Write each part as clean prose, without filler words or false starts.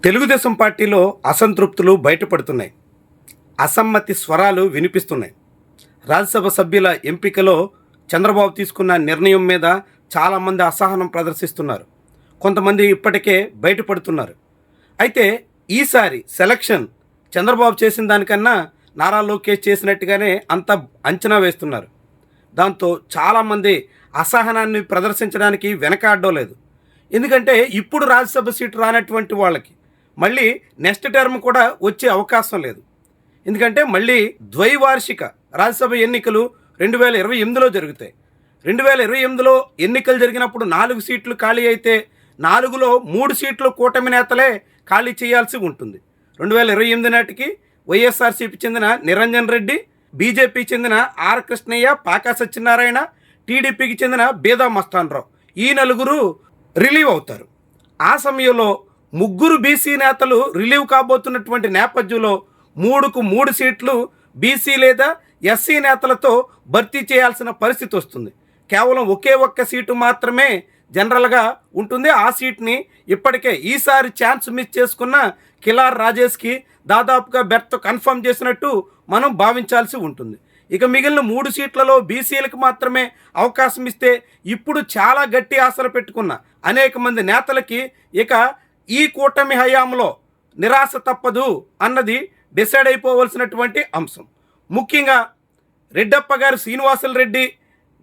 తెలుగుదేశం పార్టీలో అసంతృప్తులు బయటపడుతున్నాయి. అసమ్మతి స్వరాలు వినిపిస్తున్నాయి. రాజ్యసభ సభ్యుల ఎంపికలో చంద్రబాబు తీసుకున్న నిర్ణయం మీద చాలామంది అసహనం ప్రదర్శిస్తున్నారు. కొంతమంది ఇప్పటికే బయటపడుతున్నారు. అయితే ఈసారి సెలక్షన్ చంద్రబాబు చేసిన దానికన్నా నారా లోకేష్ చేసినట్టుగానే అంత అంచనా వేస్తున్నారు. దాంతో చాలామంది అసహనాన్ని ప్రదర్శించడానికి వెనకాడడం లేదు. ఎందుకంటే ఇప్పుడు రాజ్యసభ సీటు రానటువంటి వాళ్ళకి మళ్ళీ నెక్స్ట్ టర్మ్ కూడా వచ్చే అవకాశం లేదు. ఎందుకంటే మళ్ళీ ద్వైవార్షిక రాజ్యసభ ఎన్నికలు 2028లో జరుగుతాయి. 2028లో ఎన్నికలు జరిగినప్పుడు 4 సీట్లు ఖాళీ అయితే 4లో 3 సీట్లు కూటమి నేతలే ఖాళీ చేయాల్సి ఉంటుంది. 2028 నాటికి వైఎస్ఆర్సీపీ చెందిన నిరంజన్ రెడ్డి, బీజేపీ చెందిన ఆర్ కృష్ణయ్య, పాకా సత్యనారాయణ, టీడీపీకి చెందిన బేదా మస్తాన్రావు ఈ నలుగురు రిలీవ్ అవుతారు. ఆ సమయంలో 3 బీసీ నేతలు రిలీవ్ కాబోతున్నటువంటి నేపథ్యంలో 3కు 3 సీట్లు బీసీ లేదా ఎస్సీ నేతలతో భర్తీ చేయాల్సిన పరిస్థితి వస్తుంది. కేవలం ఒకే ఒక్క సీటు మాత్రమే జనరల్గా ఉంటుంది. ఆ సీట్ని ఇప్పటికే ఈసారి ఛాన్స్ మిస్ చేసుకున్న కిలార్ రాజేష్కి దాదాపుగా బెర్త్ కన్ఫర్మ్ చేసినట్టు మనం భావించాల్సి ఉంటుంది. ఇక మిగిలిన 3 సీట్లలో బీసీలకు మాత్రమే అవకాశం ఇస్తే ఇప్పుడు చాలా గట్టి ఆశలు పెట్టుకున్న అనేక మంది నేతలకి ఇక ఈ కూటమి హయాంలో నిరాశ తప్పదు అన్నది డిసైడ్ అయిపోవలసినటువంటి అంశం. ముఖ్యంగా రెడ్డప్ప గారు శ్రీనివాసులు రెడ్డి,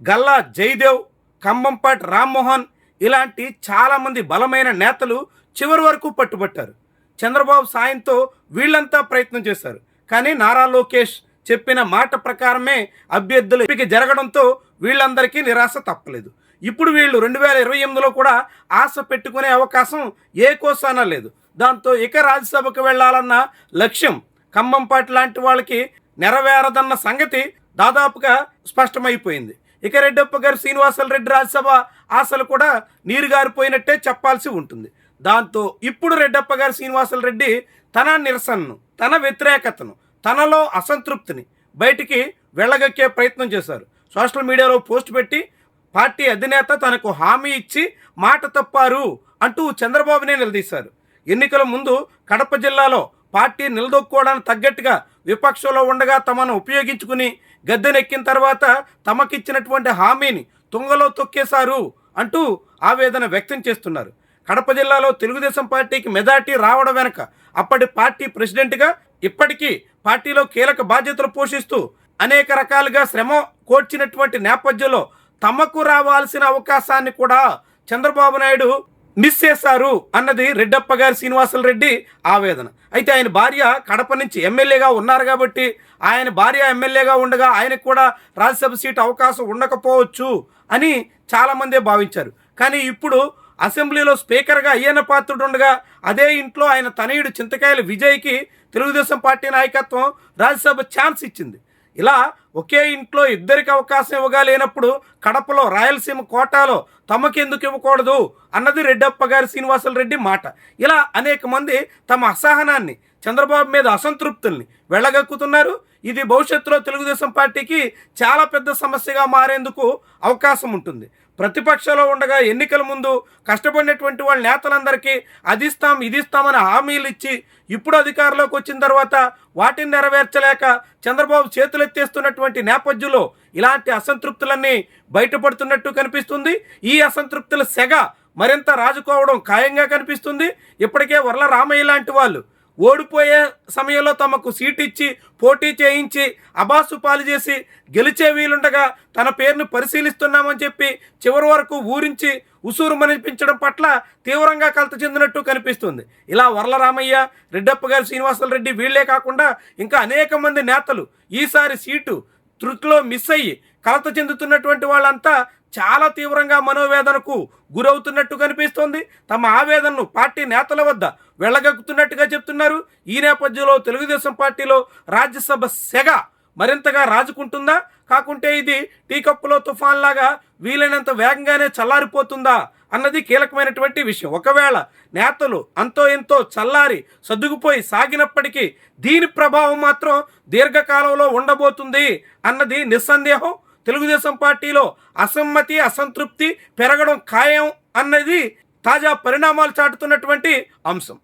గల్లా జయదేవ్, కంభంపాటి రామ్మోహన్ ఇలాంటి చాలామంది బలమైన నేతలు చివరి వరకు పట్టుబట్టారు. చంద్రబాబు సాయంతో వీళ్ళంతా ప్రయత్నం చేశారు. కానీ నారా లోకేష్ చెప్పిన మాట ప్రకారమే అభ్యర్థుల ఎంపిక జరగడంతో వీళ్ళందరికీ నిరాశ తప్పలేదు. ఇప్పుడు వీళ్ళు 2028లో కూడా ఆశ పెట్టుకునే అవకాశం ఏ కోసానా లేదు. దాంతో ఇక రాజ్యసభకు వెళ్ళాలన్న లక్ష్యం కంభంపాటి లాంటి వాళ్ళకి నెరవేరదన్న సంగతి దాదాపుగా స్పష్టమైపోయింది. ఇక రెడ్డప్ప గారు శ్రీనివాసులు రెడ్డి రాజ్యసభ ఆశలు కూడా నీరుగారిపోయినట్టే చెప్పాల్సి ఉంటుంది. దాంతో ఇప్పుడు రెడ్డప్ప గారు శ్రీనివాసులు రెడ్డి తన నిరసనను, తన వ్యతిరేకతను, తనలో అసంతృప్తిని బయటికి వెళ్ళగక్కే ప్రయత్నం చేశారు. సోషల్ మీడియాలో పోస్ట్ పెట్టి పార్టీ అధినేత తనకు హామీ ఇచ్చి మాట తప్పారు అంటూ చంద్రబాబునే నిలదీశారు. ఎన్నికల ముందు కడప జిల్లాలో పార్టీ నిలదొక్కుకోవడానికి తగ్గట్టుగా విపక్షంలో ఉండగా తమను ఉపయోగించుకుని గద్దెనెక్కిన తర్వాత తమకిచ్చినటువంటి హామీని తుంగలో తొక్కేశారు అంటూ ఆవేదన వ్యక్తం చేస్తున్నారు. కడప జిల్లాలో తెలుగుదేశం పార్టీకి మెజార్టీ రావడం వెనక అప్పటి పార్టీ ప్రెసిడెంట్గా ఇప్పటికీ పార్టీలో కీలక బాధ్యతలు పోషిస్తూ అనేక రకాలుగా శ్రమ కోర్చినటువంటి నేపథ్యంలో తమకు రావాల్సిన అవకాశాన్ని కూడా చంద్రబాబు నాయుడు మిస్ చేశారు అన్నది రెడ్డప్ప గారి శ్రీనివాసులు రెడ్డి ఆవేదన. అయితే ఆయన భార్య కడప నుంచి ఎమ్మెల్యేగా ఉన్నారు కాబట్టి ఆయన భార్య ఎమ్మెల్యేగా ఉండగా ఆయనకు కూడా రాజ్యసభ సీటు అవకాశం ఉండకపోవచ్చు అని చాలామందే భావించారు. కానీ ఇప్పుడు అసెంబ్లీలో స్పీకర్గా అయ్యన్న పాత్రుడు ఉండగా అదే ఇంట్లో ఆయన తనయుడు చింతకాయల విజయ్కి తెలుగుదేశం పార్టీ నాయకత్వం రాజ్యసభ ఛాన్స్ ఇచ్చింది. ఇలా ఒకే ఇంట్లో ఇద్దరికి అవకాశం ఇవ్వలేనప్పుడు కడపలో రాయలసీమ కోటాలో తమకెందుకు ఇవ్వకూడదు అన్నది రెడ్డప్ప గారి శ్రీనివాసులు రెడ్డి మాట. ఇలా అనేక మంది తమ అసహనాన్ని, చంద్రబాబు మీద అసంతృప్తుల్ని వెళ్ళగక్కుతున్నారు. ఇది భవిష్యత్తులో తెలుగుదేశం పార్టీకి చాలా పెద్ద సమస్యగా మారేందుకు అవకాశం ఉంటుంది. ప్రతిపక్షంలో ఉండగా ఎన్నికల ముందు కష్టపడినటువంటి వాళ్ళ నేతలందరికీ అదిస్తాం ఇదిస్తామని హామీలు ఇచ్చి ఇప్పుడు అధికారంలోకి వచ్చిన తర్వాత వాటిని నెరవేర్చలేక చంద్రబాబు చేతులెత్తేస్తున్నటువంటి నేపథ్యంలో ఇలాంటి అసంతృప్తులన్నీ బయటపడుతున్నట్టు కనిపిస్తుంది. ఈ అసంతృప్తుల సెగ మరింత రాజుకోవడం ఖాయంగా కనిపిస్తుంది. ఇప్పటికే వర్ల రామయ్య లాంటి వాళ్ళు ఓడిపోయే సమయంలో తమకు సీటు ఇచ్చి పోటీ చేయించి అబాసు పాలు చేసి గెలిచే వీలుండగా తన పేరును పరిశీలిస్తున్నామని చెప్పి చివరి వరకు ఊరించి ఉసూరుమనిపించడం పట్ల తీవ్రంగా కలత చెందినట్టు కనిపిస్తుంది. ఇలా వర్ల రామయ్య, రెడ్డప్ప గారు శ్రీనివాసులు రెడ్డి వీళ్లే కాకుండా ఇంకా అనేక మంది నేతలు ఈసారి సీటు త్రుటిలో మిస్ అయ్యి కలత చెందుతున్నటువంటి వాళ్ళంతా చాలా తీవ్రంగా మనోవేదనకు గురవుతున్నట్టు కనిపిస్తోంది. తమ ఆవేదనను పార్టీ నేతల వద్ద వెళ్ళగక్కుతున్నట్టుగా చెప్తున్నారు. ఈ నేపథ్యంలో తెలుగుదేశం పార్టీలో రాజ్యసభ సెగ మరింతగా రాజుకుంటుందా, కాకుంటే ఇది టీ కప్పులో తుఫాన్ లాగా వీలైనంత వేగంగానే చల్లారిపోతుందా అన్నది కీలకమైనటువంటి విషయం. ఒకవేళ నేతలు అంతో ఎంతో చల్లారి సర్దుకుపోయి సాగినప్పటికీ దీని ప్రభావం మాత్రం దీర్ఘకాలంలో ఉండబోతుంది అన్నది నిస్సందేహం. తెలుగుదేశం పార్టీలో అసమ్మతి, అసంతృప్తి పెరగడం ఖాయం అన్నది తాజా పరిణామాలు చాటుతున్నటువంటి అంశం.